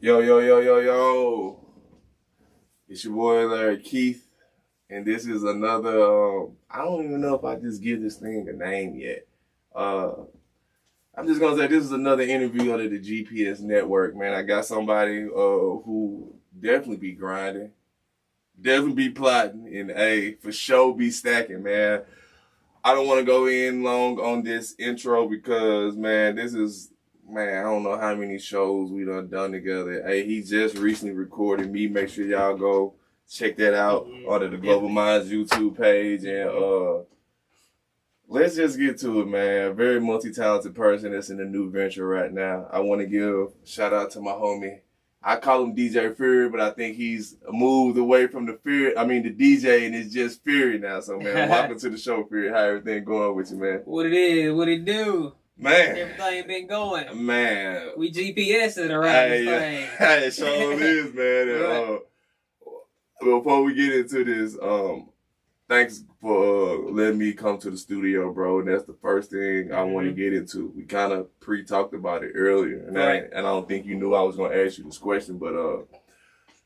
Yo, yo, yo, yo, yo. It's your boy Larry Keith, and this is another, I don't even know if I just give this thing a name yet. I'm just going to say this is another interview under the GPS network, man. I got somebody who definitely be grinding, definitely be plotting, and for sure be stacking, man. I don't want to go in long on this intro because, man, I don't know how many shows we done together. Hey, he just recently recorded me. Make sure y'all go check that out on the Global Minds YouTube page. And let's just get to it, man. A very multi-talented person that's in a new venture right now. I want to give a shout out to my homie. I call him DJ Furry, but I think he's moved away from the DJ, and it's just Furry now. So, man, welcome to the show, Furry. How everything going with you, man? What it is, what it do? Man. Everything been going. Man. We GPSing around this thing. Hey, it sure is, man. And, before we get into this, thanks for letting me come to the studio, bro. And that's the first thing I want to get into. We kind of pre-talked about it earlier. And, I don't think you knew I was going to ask you this question. But,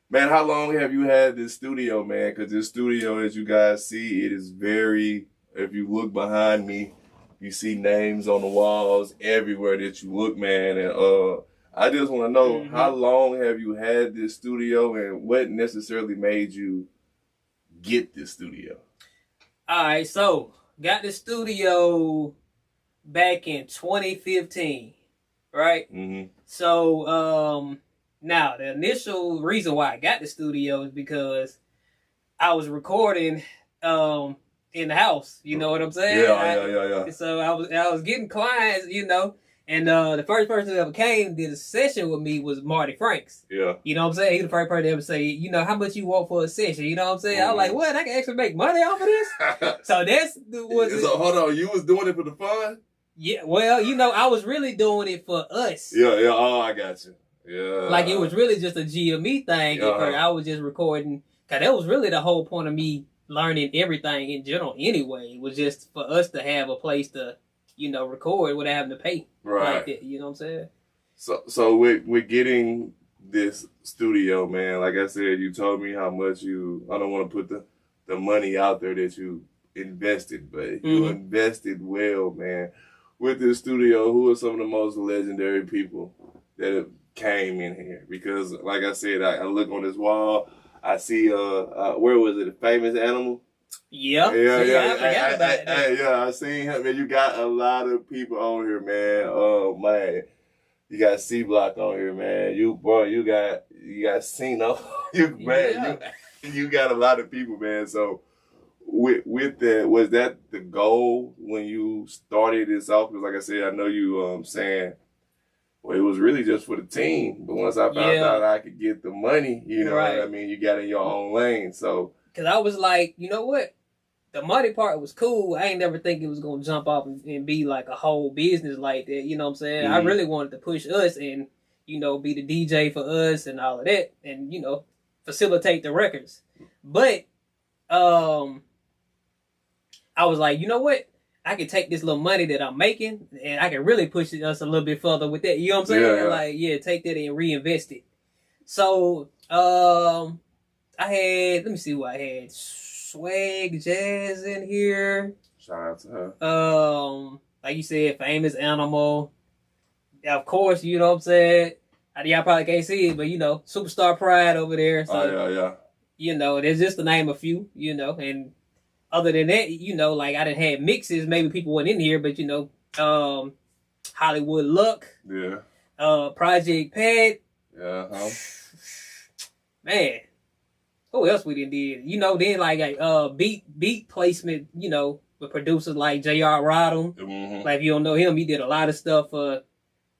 man, how long have you had this studio, man? Because this studio, as you guys see, it is very, if you look behind me, you see names on the walls everywhere that you look, man. And I just want to know, how long have you had this studio and what necessarily made you get this studio? All right, so got the studio back in 2015, right? Mm-hmm. So now the initial reason why I got the studio is because I was recording in the house, you know what I'm saying? Yeah. So I was getting clients, you know, and the first person who ever came and did a session with me was Marty Franks. Yeah. You know what I'm saying? He's the first person to ever say, you know, how much you want for a session? You know what I'm saying? I was like, what? I can actually make money off of this? So hold on, you was doing it for the fun? Yeah, well, you know, I was really doing it for us. Yeah, oh, I got you. Yeah. Like, it was really just a GME thing. I was just recording, because that was really the whole point of me learning everything in general anyway. It was just for us to have a place to, you know, record without having to pay. Right. Like that, you know what I'm saying? So with getting this studio, man, like I said, you told me how much I don't want to put the money out there that you invested, but you invested well, man. With this studio, who are some of the most legendary people that have came in here? Because like I said, I look on this wall, I see where was it? A famous animal? Yeah. I forgot about that. I seen him, man. You got a lot of people on here, man. Oh man. You got C Block on here, man. You got Cino. You got a lot of people, man. So with that, was that the goal when you started this off? Because like I said, I know you saying, well, it was really just for the team. But once I found out I could get the money, you know what I mean? You got in your own lane. So, because I was like, you know what? The money part was cool. I ain't never think it was going to jump off and be like a whole business like that. You know what I'm saying? I really wanted to push us and, you know, be the DJ for us and all of that. And, you know, facilitate the records. But I was like, you know what? I can take this little money that I'm making and I can really push us a little bit further with that. You know what I'm saying? Yeah. Take that and reinvest it. So, I had, let me see what I had. Swag Jazz in here. Shout out to her. Like you said, Famous Animal. Of course, you know what I'm saying? Y'all probably can't see it, but you know, Superstar Pride over there. So, you know, there's just to name a few, you know, and other than that, you know, like I done had mixes, maybe people weren't in here, but you know, Hollywood Luck. Yeah. Project Pat. Yeah. Man. Who else we did? You know, then like beat placement, you know, with producers like J.R. Rodham. Like if you don't know him, he did a lot of stuff for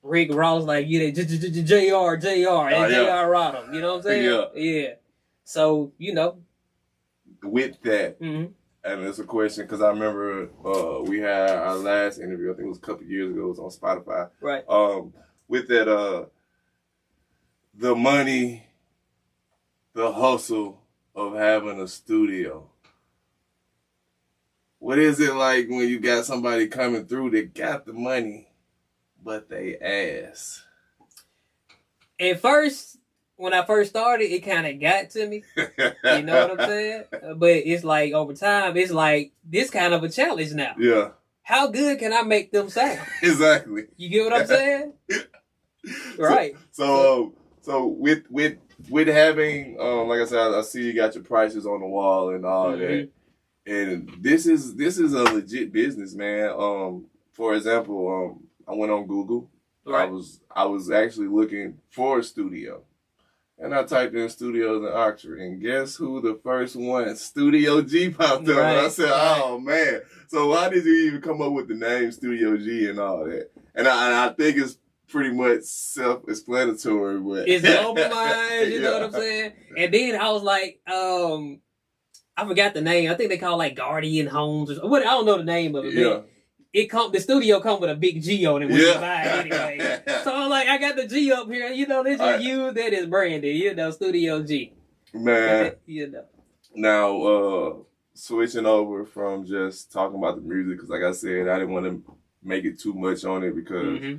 Rick Ross, like J.R. and J.R. Rodham. You know what I'm saying? Yeah. So, you know. With that, and it's a question, because I remember we had our last interview, I think it was a couple years ago, it was on Spotify. Right. With that, the money, the hustle of having a studio. What is it like when you got somebody coming through that got the money, but they ass? At first, when I first started, it kind of got to me. You know what I'm saying? But it's like over time, it's like this kind of a challenge now. Yeah. How good can I make them sound? Exactly. You get what I'm saying? Right. So with having like I said, I see you got your prices on the wall and all that. And this is a legit business, man. For example, I went on Google. Right. I was actually looking for a studio. And I typed in studios in Oxford, and guess who the first one? Studio G popped up. Right. And I said, oh, man. So why did you even come up with the name Studio G and all that? And I think it's pretty much self-explanatory. But it's open mind, you know what I'm saying? And then I was like, I forgot the name. I think they call it like Guardian Homes or what. I don't know the name of it. Yeah. The studio come with a big G on it when you buy it anyway. So I'm like, I got the G up here. You know, they just use that as branding. You know, Studio G. Man. You know. Now, switching over from just talking about the music, because like I said, I didn't want to make it too much on it because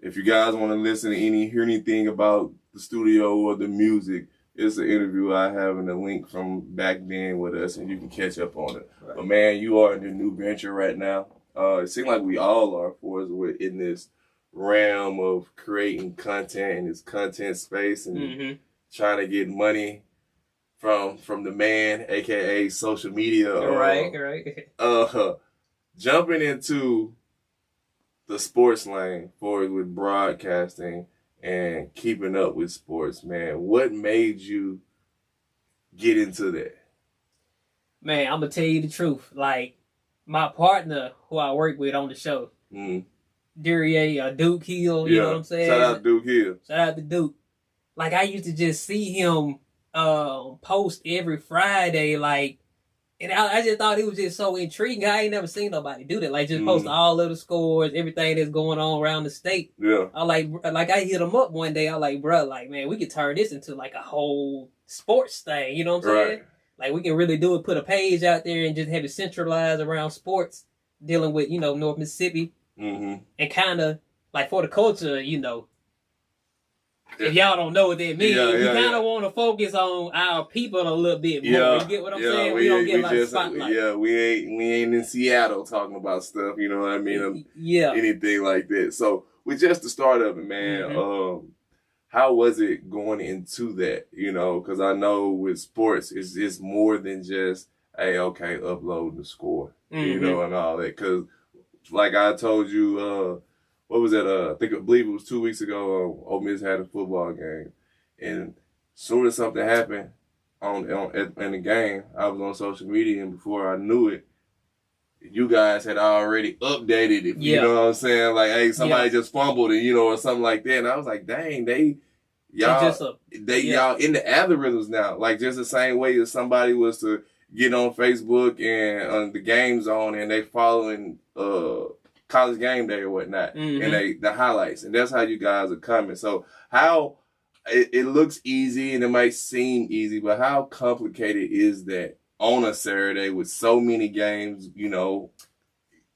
if you guys want to listen to hear anything about the studio or the music, it's an interview I have in the link from back then with us, and you can catch up on it. Right. But man, you are in a new venture right now. It seems like we all are, for us. We're in this realm of creating content in this content space and trying to get money from the man, aka social media. Right. Jumping into the sports lane with broadcasting and keeping up with sports, man. What made you get into that? Man, I'm gonna tell you the truth. Like, my partner, who I work with on the show, Duryea, Duke Hill, you know what I'm saying? Shout out to Duke Hill. Shout out to Duke. Like, I used to just see him post every Friday, like, and I just thought it was just so intriguing. I ain't never seen nobody do that. Like, just post all of the scores, everything that's going on around the state. Yeah. I hit him up one day. I like, bro, like, man, we could turn this into like a whole sports thing. You know what I'm saying? Right. Like, we can really do it, put a page out there and just have it centralized around sports, dealing with, you know, North Mississippi. And kind of, like, for the culture, you know, if y'all don't know what that means, we kind of want to focus on our people a little bit more. You get what I'm saying? We don't get like spotlight. Yeah, we ain't in Seattle talking about stuff, you know what I mean? Anything like that. So, with just the start of it, man, how was it going into that? You know, because I know with sports, it's more than just, hey, okay, upload the score, you know, and all that. Because, like I told you, what was that? I believe it was 2 weeks ago. Ole Miss had a football game, and as soon as something happened in the game, I was on social media, and before I knew it, you guys had already updated it. You know what I'm saying? Like, hey, somebody just fumbled it, you know, or something like that. And I was like, dang, y'all in the algorithms now. Like, just the same way as somebody was to get on Facebook and on the game zone and they following College Game Day or whatnot, and the highlights, and that's how you guys are coming. So how it looks easy and it might seem easy, but how complicated is that on a Saturday with so many games? You know,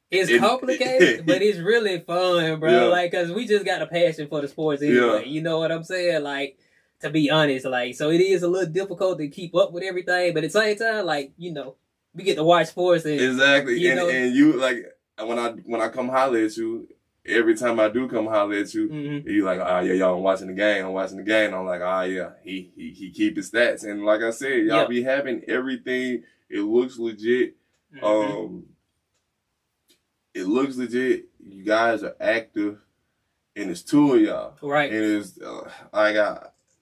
it's complicated, but it's really fun, bro. Like, cause we just got a passion for the sports anyway. You know what I'm saying? Like, to be honest, like, so it is a little difficult to keep up with everything, but at the same time, like, you know, we get to watch sports and and you like. When I come holler at you, every time I do come holler at you, you like, y'all, I'm watching the game. I'm like, he keep his stats. And like I said, y'all be having everything. It looks legit. It looks legit. You guys are active, and it's two of y'all. Right. And it's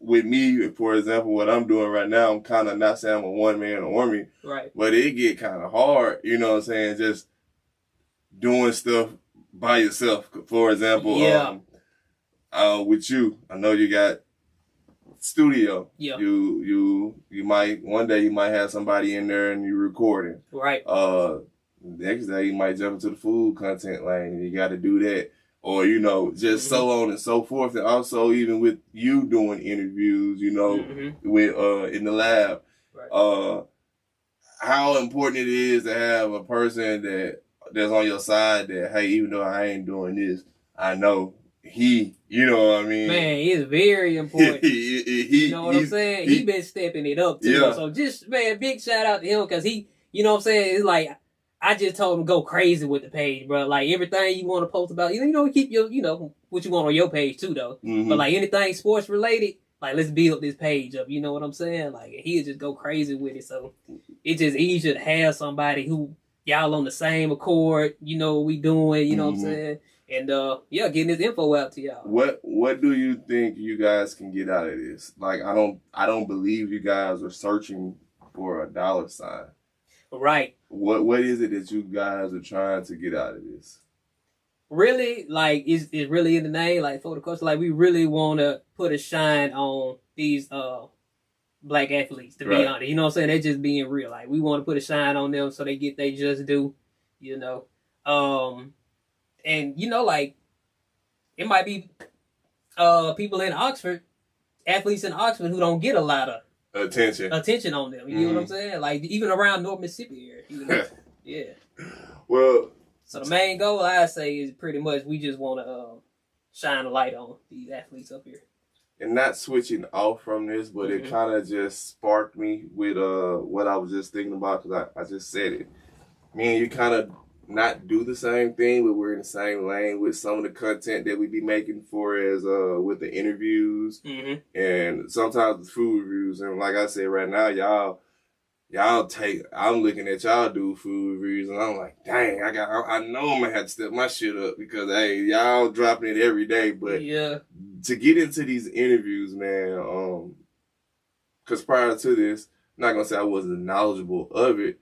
with me, for example, what I'm doing right now, I'm kind of not saying I'm a one-man army. Right. But it get kind of hard, you know what I'm saying, just doing stuff by yourself. For example, with you, I know you got studio. Yeah. You might one day you might have somebody in there and you recording. Right. Next day you might jump into the food content lane and you got to do that, or you know, just so on and so forth. And also even with you doing interviews, you know, with in the lab, how important it is to have a person that's on your side that, hey, even though I ain't doing this, I know you know what I mean? Man, it's very important. he You know what I'm saying? He been stepping it up too. Yeah. So just, man, big shout out to him because he, you know what I'm saying? It's like, I just told him go crazy with the page, bro. Like everything you want to post about, you know, keep your, you know, what you want on your page too, though. Mm-hmm. But like anything sports related, like let's build this page up. You know what I'm saying? Like he'll just go crazy with it. So it's just easier to have somebody who y'all on the same accord. You know what we doing. You know what I'm saying? And yeah, getting this info out to y'all. What do you think you guys can get out of this? Like I don't believe you guys are searching for a dollar sign. Right. What is it that you guys are trying to get out of this? Really, like, it's really in the name, like, for the culture, like, we really want to put a shine on these black athletes, to be honest. You know what I'm saying? They're just being real. Like, we want to put a shine on them so they get they just due, you know. And, you know, like, it might be people in Oxford, athletes in Oxford who don't get a lot of attention on them. You know what I'm saying? Like even around North Mississippi area. You know? Yeah. Well, so the main goal I say is pretty much we just want to shine a light on these athletes up here. And not switching off from this, but it kind of just sparked me with what I was just thinking about because I just said it. Me and you kind of not do the same thing, but we're in the same lane with some of the content that we be making for as with the interviews and sometimes the food reviews. And like I said, right now, y'all take. I'm looking at y'all do food reviews, and I'm like, dang, I know I'm gonna have to step my shit up because hey, y'all dropping it every day. But to get into these interviews, man, because prior to this, I'm not gonna say I wasn't knowledgeable of it,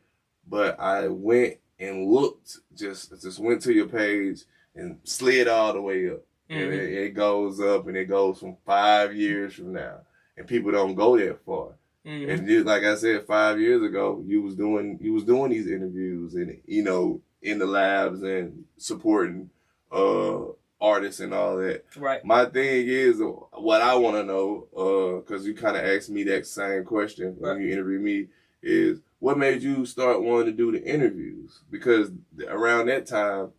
but I went and looked, just went to your page and slid all the way up. And it goes up and it goes from 5 years from now. And people don't go that far. And just, like I said, 5 years ago, you was doing these interviews and, you know, in the labs and supporting artists and all that. Right. My thing is, what I want to know, because you kind of asked me that same question when you interviewed me, is what made you start wanting to do the interviews? Because around that time,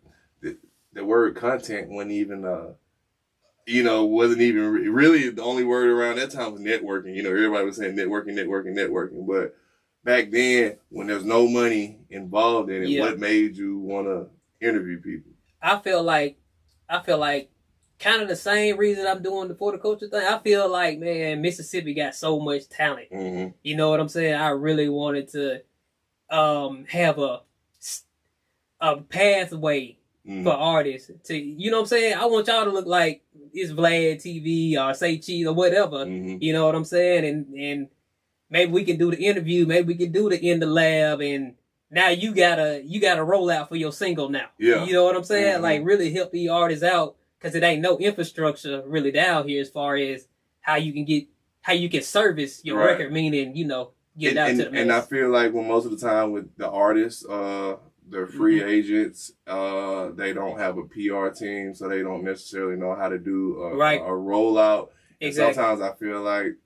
the word content wasn't even, wasn't even really the only word around that time was networking. You know, everybody was saying networking. But back then, when there's no money involved in it, what made you want to interview people? I feel like kind of the same reason I'm doing the For the Culture thing. I feel like, man, Mississippi got so much talent. You know what I'm saying? I really wanted to have a pathway for artists to, you know what I'm saying? I want y'all to look like it's Vlad TV or Say Cheese or whatever. You know what I'm saying? And maybe we can do the interview. Maybe we can do the in the lab. And now you gotta roll out for your single now. Yeah. You know what I'm saying? Like really help these artists out. Because it ain't no infrastructure really down here as far as how you can service your record, meaning, you know, get it out to the masses. And I feel like when most of the time with the artists, they're free agents, they don't have a PR team, so they don't necessarily know how to do a rollout. Exactly. Sometimes I feel like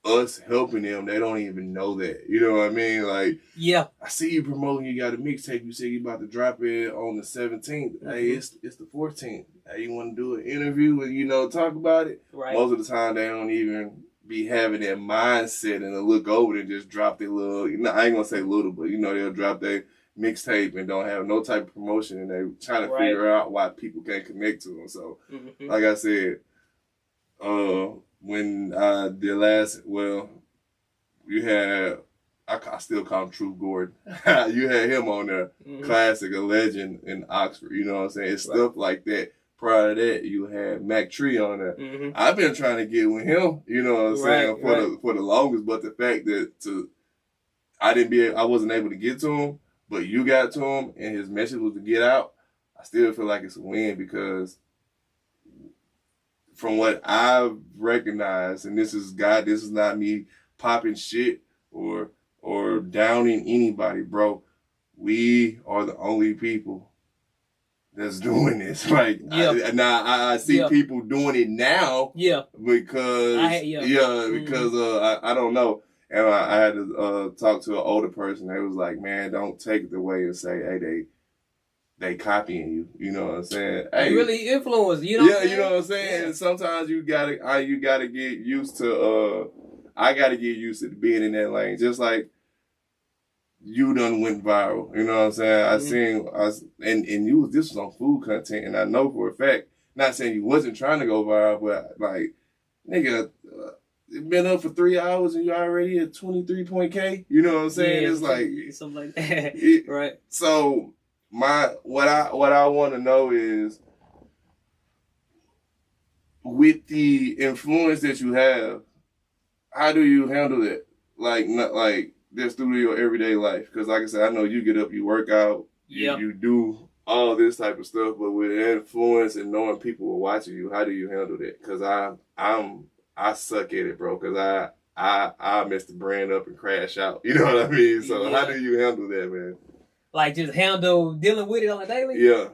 us helping them, they don't even know that. You know what I mean? Like, I see you promoting, you got a mixtape, you say you about to drop it on the 17th. Hey, it's the 14th. Hey, you want to do an interview and, you know, talk about it? Right. Most of the time, they don't even be having that mindset and to look over and just drop their little, you know, I ain't going to say little, but, you know, they'll drop their mixtape and don't have no type of promotion and they're trying to figure out why people can't connect to them. So, like I said, when the last, you had, I still call him Truth Gordon. You had him on there, classic, a legend in Oxford. You know what I'm saying? It's stuff like that. Prior to that, you had Mac Tree on there. I've been trying to get with him, you know what I'm saying, for the longest. But the fact that I wasn't able to get to him, but you got to him, and his message was to get out. I still feel like it's a win because from what I've recognized, and this is not me popping shit or downing anybody, bro. We are the only people that's doing this. Like, I see people doing it now. Because I don't know. And I had to talk to an older person. They was like, man, don't take it away and say, hey, they copying you. You know what I'm saying? Hey, you really influence. You know. Yeah, you know what I'm saying. Yeah. And sometimes you gotta get used to. I gotta get used to being in that lane, just like you done went viral. You know what I'm saying? And this was on food content, and I know for a fact. Not saying you wasn't trying to go viral, but like, nigga, been up for 3 hours and you already at 23.K. You know what I'm saying? Yeah, it's like something like that, right? So what I want to know is, with the influence that you have, how do you handle it? Like, not like just through your everyday life. Because like I said, I know you get up, you work out, you do all this type of stuff, but with influence and knowing people are watching you, how do you handle that? Because I suck at it, bro. Because I mess the brand up and crash out. You know what I mean? So how do you handle that, man? Like, just handle dealing with it on a daily? Yeah.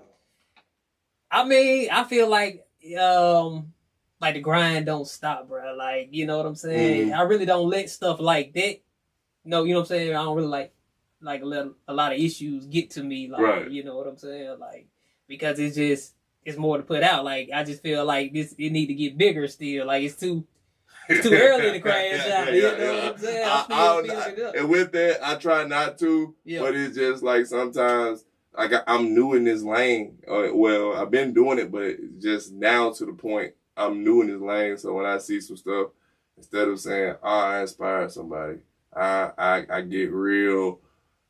I mean, I feel like the grind don't stop, bro. Like, you know what I'm saying? Mm-hmm. I really don't let stuff like that. No, you know what I'm saying? I don't really let a lot of issues get to me. Like, right. You know what I'm saying? Like, because it's more to put out. Like, I just feel like it need to get bigger still. Like, it's too early to crash out. You know what I'm saying? And with that, I try not to. Yeah. But it's just like sometimes, like, I'm new in this lane. Well, I've been doing it, but just now to the point I'm new in this lane. So when I see some stuff, instead of saying, "Oh, I inspired somebody," I get real,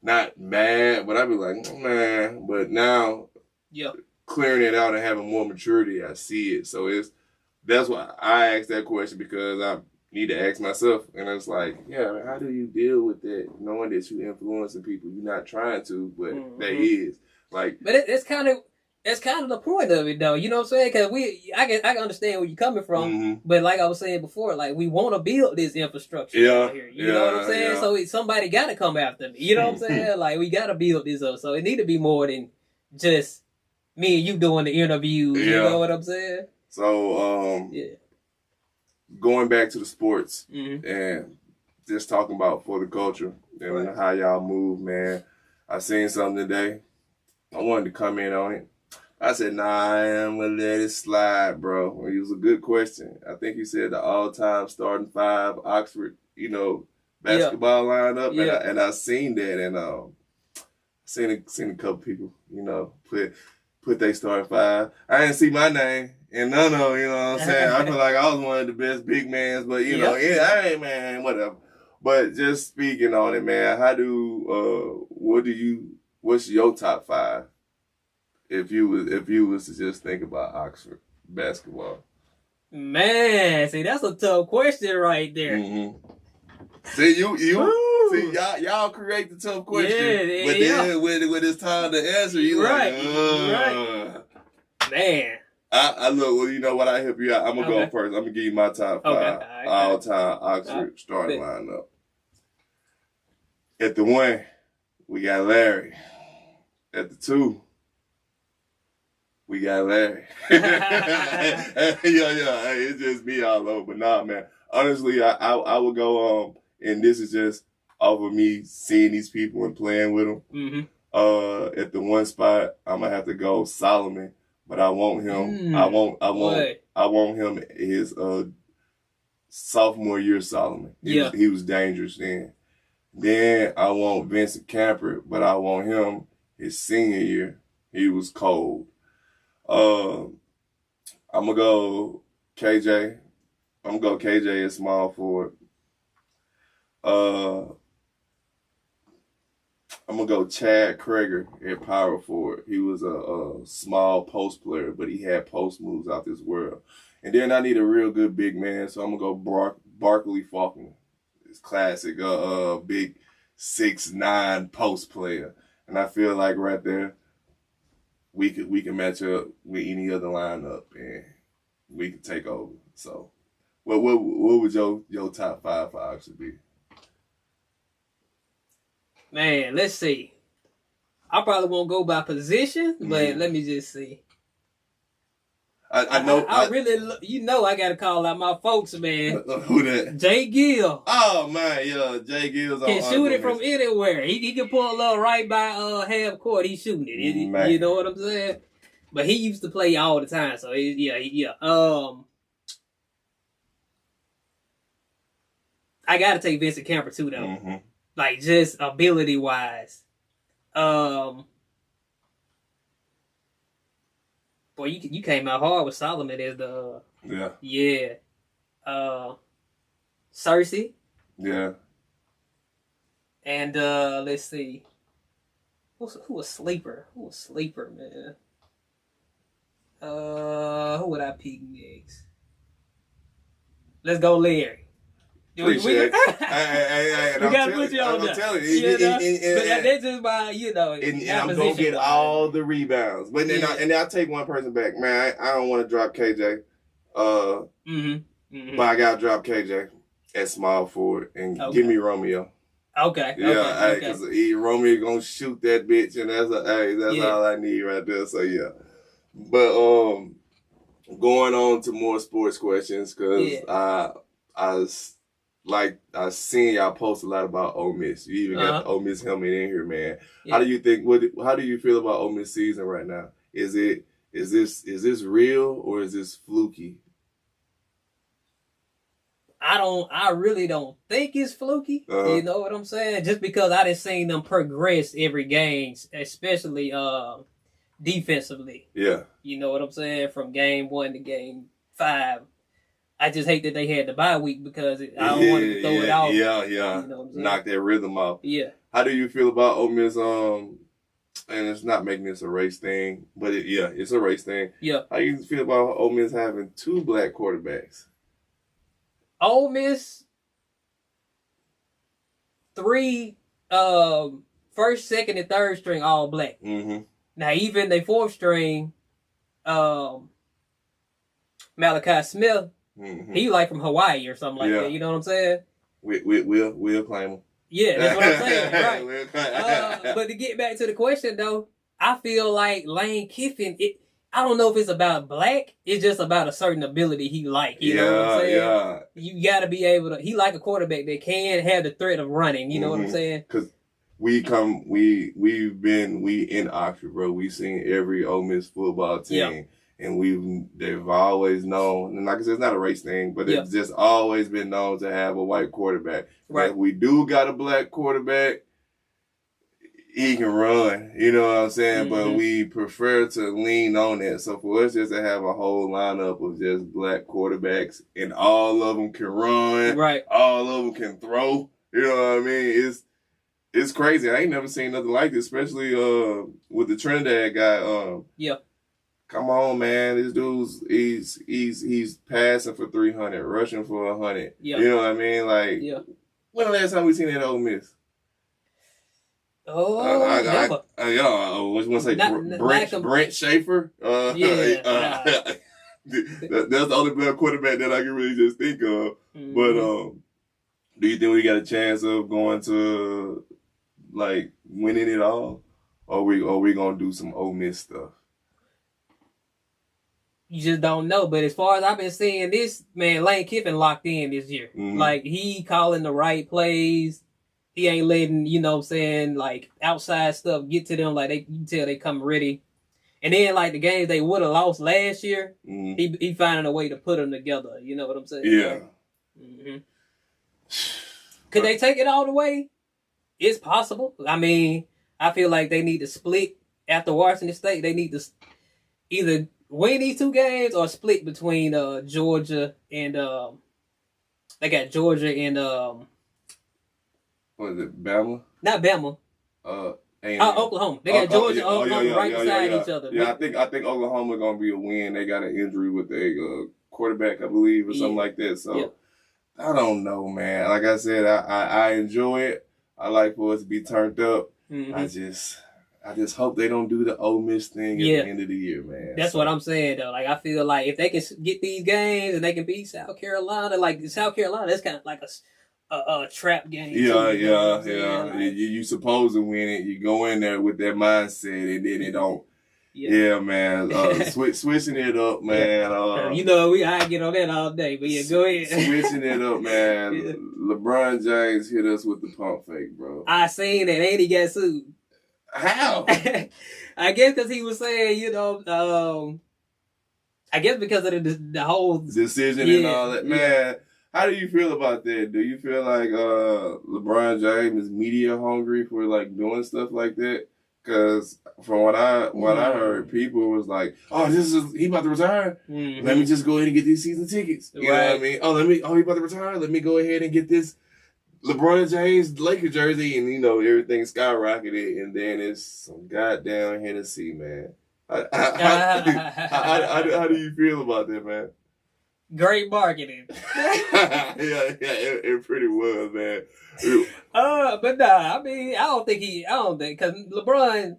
not mad, but I be like, man. But now, clearing it out and having more maturity, I see it. So that's why I asked that question, because I need to ask myself. And it's like, yeah, how do you deal with that, knowing that you influencing people? You're not trying to, but that is. Like, but it's kind of the point of it, though. You know what I'm saying? Because I can understand where you're coming from, but like I was saying before, like, we want to build this infrastructure out here. You know what I'm saying? Yeah. So somebody got to come after me. You know what I'm saying? Like, we got to build this up. So it need to be more than just me and you doing the interviews. Yeah. You know what I'm saying? So, going back to the sports and just talking about for the culture and how y'all move, man. I seen something today. I wanted to comment on it. I said, nah, I am going to let it slide, bro. It was a good question. I think you said the all-time starting 5 Oxford, basketball lineup. Yeah. And I seen that, and seen a couple people, put their starting 5. I didn't see my name in none of them, you know what I'm saying? I feel like I was one of the best big mans, but, I ain't, man, whatever. But just speaking on it, man, what's your top 5? If you was to just think about Oxford basketball? Man, see, that's a tough question right there. Mm-hmm. See, y'all create the tough question, but then when it's time to answer, you right. Man. I look. Well, you know what? I help you out. I'm gonna go first. I'm gonna give you my top 5 all-time Oxford starting lineup. At the 1, we got Larry. At the 2. We got Larry. Yeah. Hey, it's just me all over. But nah, man. Honestly, I would go and this is just off of me seeing these people and playing with them. Mm-hmm. At the 1 spot, I'm gonna have to go Solomon, but I want him. I want him his sophomore year Solomon. He was dangerous then. Then I want Vincent Camper, but I want him his senior year. He was cold. I'm gonna go KJ. I'm gonna go KJ at small forward. I'm gonna go Chad Kreger at power forward. He was a small post player, but he had post moves out this world. And then I need a real good big man, so I'm gonna go Barkley Faulkner. It's classic, big 6'9" post player. And I feel like right there, we can match up with any other lineup and we can take over. So, what would your top 5 for Oxford be? Man, let's see. I probably won't go by position, but let me just see. I know. I really, I got to call out my folks, man. Who that? Jay Gill. Oh man, yeah, Jay Gill's can shoot it from anywhere. He can pull up right by half court. He's shooting it. You know what I'm saying? But he used to play all the time, so yeah. I gotta take Vincent Camper too, though. Mm-hmm. Like just ability wise. Boy, you came out hard with Solomon as the Cersei. Yeah. And let's see. Who was sleeper? Who was sleeper, man? Who would I pick next? Let's go, Larry. Appreciate it. We gotta put you on there. I'm telling you. But that's just my, And I'm gonna get all the rebounds. But then I'll take one person back. Man, I don't want to drop KJ. But I gotta drop KJ at small forward and give me Romeo. Okay. Yeah, because Romeo gonna shoot that bitch, and that's all I need right there. So yeah. But going on to more sports questions, because I seen y'all post a lot about Ole Miss. You even got the Ole Miss helmet in here, man. Yeah. How do you feel about Ole Miss season right now? Is this real or is this fluky? I really don't think it's fluky. You know what I'm saying? Just because I done seen them progress every game, especially defensively. Yeah. You know what I'm saying? From game 1 to game 5. I just hate that they had the bye week because I don't want to throw it off. Yeah. You know what I'm saying? Knock that rhythm off. Yeah. How do you feel about Ole Miss? And it's not making this a race thing, but it's a race thing. Yeah. How do you feel about Ole Miss having 2 black quarterbacks? Ole Miss, 3 first, second, and third string all black. Mm-hmm. Now even the 4th string, Malachi Smith, he like from Hawaii or something like that. You know what I'm saying? We'll claim him. Yeah, that's what I'm saying. Right. But to get back to the question though, I feel like Lane Kiffin. I don't know if it's about black. It's just about a certain ability he like. You know what I'm saying? Yeah. You got to be able to. He like a quarterback that can have the threat of running. You know what I'm saying? Because we in Oxford, bro. We've seen every Ole Miss football team, and they've always known. And like I said, it's not a race thing, but it's just always been known to have a white quarterback. Right. If we do got a black quarterback, he can run, you know what I'm saying? But we prefer to lean on it. So for us just to have a whole lineup of just black quarterbacks and all of them can run, right? All of them can throw, you know what I mean? It's crazy. I ain't never seen nothing like this, especially with the Trinidad guy. Come on, man. This dude's he's passing for 300, rushing for 100. You know what I mean? Like, when the last time we seen that Ole Miss? Never. What you want to say? Brent Schaefer? That's the only black quarterback that I can really just think of. But do you think we got a chance of going to like winning it all? Or we gonna do some Ole Miss stuff? You just don't know. But as far as I've been seeing this, man, Lane Kiffin locked in this year. Like, he calling the right plays. He ain't letting, you know what I'm saying, like, outside stuff get to them. Like, you can tell they come ready. And then, like, the games they would have lost last year, he finding a way to put them together. You know what I'm saying? Yeah. Could they take it all the way? It's possible. I mean, I feel like they need to split after Washington State. They need to either win these 2 games or split between Georgia and they got Georgia and what is it, Bama? Not Bama. Oklahoma. They got Georgia and Oklahoma right beside each other. Yeah, I think Oklahoma gonna be a win. They got an injury with a quarterback, I believe, or something like that. So I don't know, man. Like I said, I enjoy it. I like for us to be turned up. I just hope they don't do the Ole Miss thing at the end of the year, man. That's what I'm saying, though. Like, I feel like if they can get these games and they can beat South Carolina, like South Carolina, that's kind of like a trap game. You supposed to win it. You go in there with that mindset, and then it don't. Yeah, man. Switching it up, man. I get on that all day, but yeah, go ahead. Switching it up, man. Yeah. LeBron James hit us with the pump fake, bro. I seen that, and he got sued. How? I guess because he was saying, I guess because of the whole decision and all that. Man, how do you feel about that? Do you feel like LeBron James is media hungry for like doing stuff like that? Because from what I heard, people was like, "Oh, he about to retire. Mm-hmm. Let me just go ahead and get these season tickets." You know what I mean? He about to retire. Let me go ahead and get this LeBron James Laker jersey, and everything skyrocketed, and then it's some goddamn Hennessy, man. How do you feel about that, man? Great marketing. It pretty was, man. But nah, I mean, I don't think because LeBron,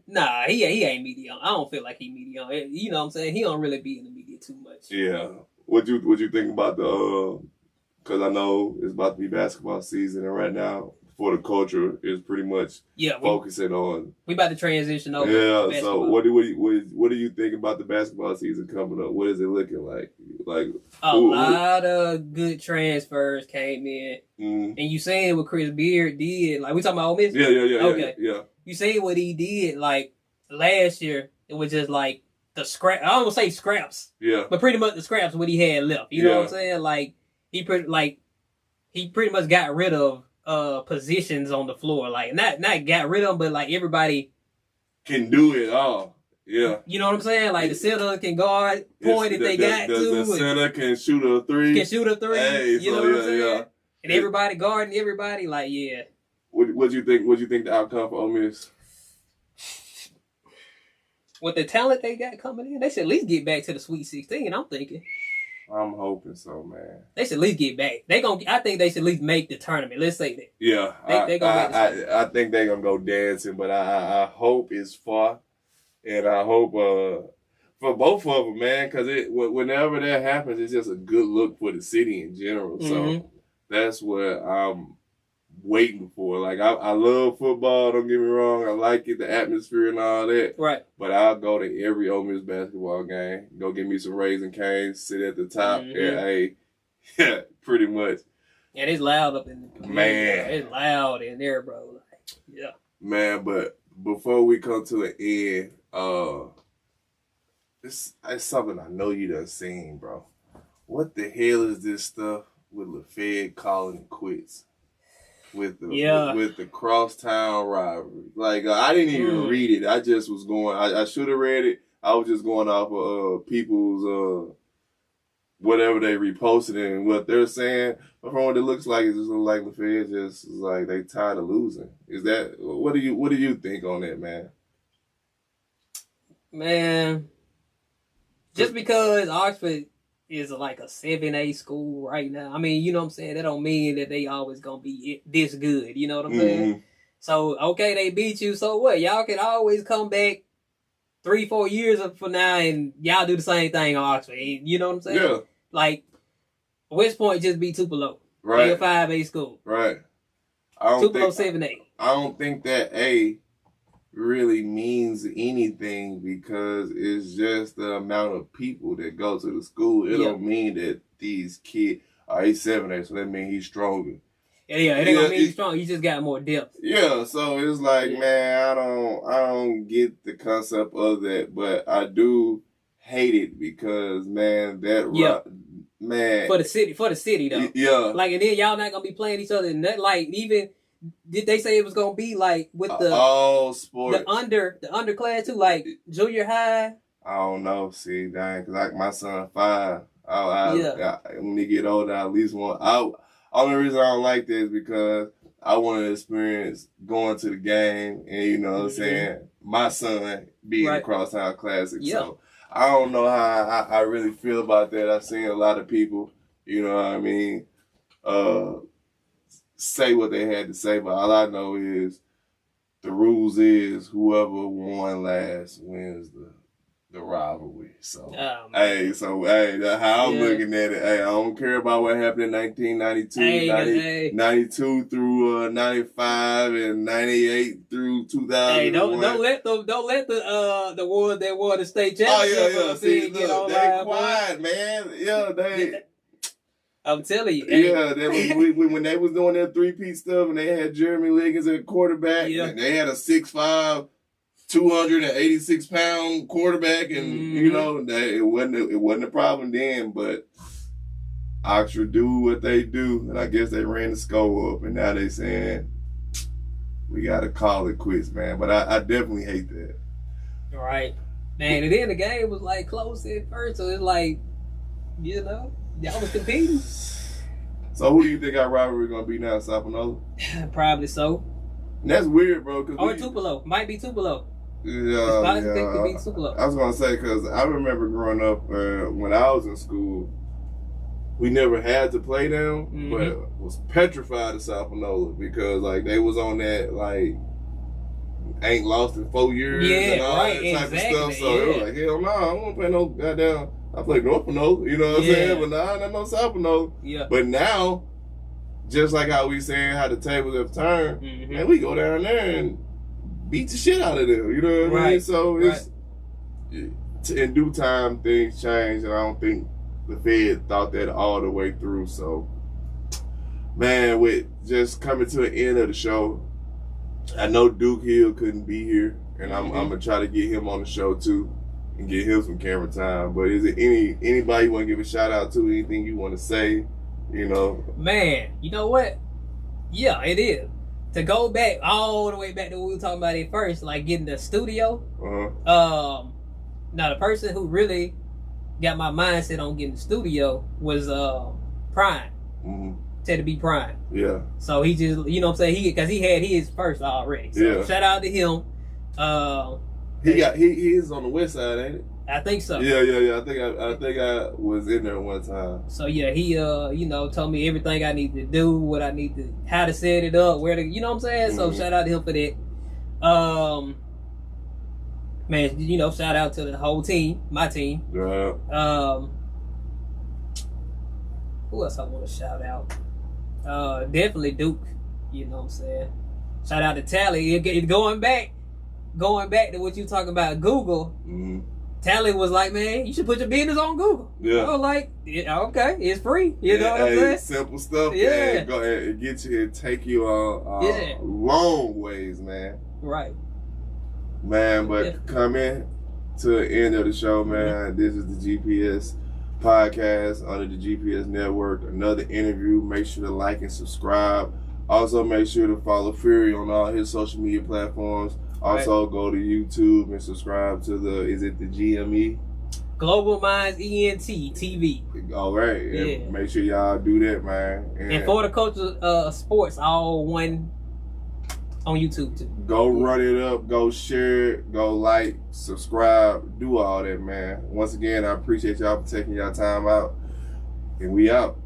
he ain't media. I don't feel like he media. You know what I'm saying? He don't really be in the media too much. Yeah. What you think about because I know it's about to be basketball season, and right now, for the culture, is pretty much focusing on. We about to transition over. Yeah. So what do you think about the basketball season coming up? What is it looking like? Like a lot of good transfers came in, and you saying what Chris Beard did. Like we talking about Ole Miss? Yeah. Okay. Yeah. You saying what he did like last year? It was just like the scrap. I don't want to say scraps. Yeah. But pretty much the scraps what he had left. You know what I'm saying? Like he pretty much got rid of positions on the floor. Like not got rid of them, but like everybody can do it all. Yeah. You know what I'm saying? Like the center can guard point if they got to. The center can shoot a three. Hey, you know what I'm saying? Yeah. And everybody guarding everybody, like, yeah. What you think the outcome for Ole Miss? With the talent they got coming in, they should at least get back to the Sweet 16, I'm thinking. I'm hoping so, man. They should at least get back. I think they should at least make the tournament. Let's say that. Yeah. I think they're going to go dancing, but I hope it's far. And I hope for both of them, man, because whenever that happens, it's just a good look for the city in general. Mm-hmm. So that's what I'm waiting for. Like, I love football, don't get me wrong. I like it, the atmosphere and all that. Right. But I'll go to every Ole Miss basketball game, go get me some Raising Cane's, sit at the top, and pretty much. And it's loud up in the man. It's loud in there, bro. Like, yeah. Man, but before we come to an end, it's something I know you done seen, bro. What the hell is this stuff with LaFed calling it quits with the crosstown rivalry? Like I didn't even read it. I just was going. I should have read it. I was just going off of people's whatever they reposted and what they're saying. But from what it looks like, it just looks like LaFed just is like they tired of losing. Is that what do you think on that, man? Man, just because Oxford is like a 7A school right now, I mean, you know what I'm saying? That don't mean that they always gonna be this good. You know what I'm saying? So, okay, they beat you. So what? Y'all can always come back 3-4 years from now and y'all do the same thing on Oxford. You know what I'm saying? Yeah. Like, West Point just be Tupelo. Right. They're a 5A school. Right. Tupelo 7A. I don't think that A really means anything because it's just the amount of people that go to the school. It don't mean that these kids are 7A, so that means he's stronger. Yeah, it ain't gonna mean he's strong. He just got more depth. Yeah, so it's like, man, I don't get the concept of that, but I do hate it because, man, man. For the city though. Yeah. Like, and then y'all not gonna be playing each other, and that, like, even did they say it was gonna be like with the all sports, the underclass too, like junior high? I don't know. See, dang, cause like my son 5. When he get older, I at least want. Only reason I don't like this is because I want to experience going to the game and you know what I'm saying. My son being in Crosstown Classic, so I don't know how I really feel about that. I've seen a lot of people, you know what I mean, say what they had to say, but all I know is the rules is whoever won last wins the rivalry. So, how I'm looking at it. Hey, I don't care about what happened in 1992, 92 through 95, and 98 through 2000. Hey, don't let the ones that won the state championship. Oh yeah. See, look, they quiet, man. Yeah, they. I'm telling you. Yeah, when they was doing their 3-peat stuff, and they had Jeremy Liggins at quarterback, and they had a 6'5", 286-pound quarterback, and you know it wasn't a problem then. But Oxford do what they do, and I guess they ran the score up, and now they saying we gotta call it quits, man. But I definitely hate that. Right, man. And then the game was like close at first, so it's like, you know, y'all was competing. So who do you think our rivalry gonna be now, Sapanola? Probably so. And that's weird, bro. Or Tupelo. Might be Tupelo. Yeah. Could be Tupelo. I was gonna say, because I remember growing up when I was in school, we never had to play them, but was petrified of Sapanola because like they was on that like ain't lost in 4 years and all that type of stuff. So they were like, hell no, I don't want to play no goddamn. I played North Panola, you know what I'm saying? But not no South Panola. Yeah. But now, just like how we saying how the tables have turned, man, we go down there and beat the shit out of them. You know what I mean? So it's in due time things change, and I don't think the Fed thought that all the way through. So, man, with just coming to the end of the show, I know Duke Hill couldn't be here, and I'm gonna try to get him on the show too. And get him some camera time. But is it anybody you want to give a shout out to? Anything you want to say? You know, man. You know what? Yeah, it is. To go back all the way back to what we were talking about at first, like getting the studio. Now the person who really got my mindset on getting the studio was Prime. Teddy B. Prime. Yeah. So he just, you know what I'm saying? Because he had his first already. So shout out to him. He is on the west side, ain't it? I think so. Yeah. I think I was in there one time. So yeah, he you know, told me everything I need to do, what I need to, how to set it up, where to, you know what I'm saying? So shout out to him for that. Man, you know, shout out to the whole team, my team. Right. Who else I want to shout out? Definitely Duke. You know what I'm saying? Shout out to Tally. Going back to what you talking about, Google. Tally was like, man, you should put your business on Google. Yeah. I was like, okay, it's free. You know what I'm saying? Simple stuff. Yeah. Go ahead and get you and take you a long ways, man. Right. Man, but coming to the end of the show, man, this is the GPS podcast under the GPS network. Another interview. Make sure to like and subscribe. Also, make sure to follow Furry on all his social media platforms. Also, go to YouTube and subscribe to the GME? Global Minds ENT TV. All right. Yeah. Make sure y'all do that, man. And For the Culture Sports, all one on YouTube, too. Go run it up. Go share it. Go like, subscribe. Do all that, man. Once again, I appreciate y'all for taking y'all time out. And we out.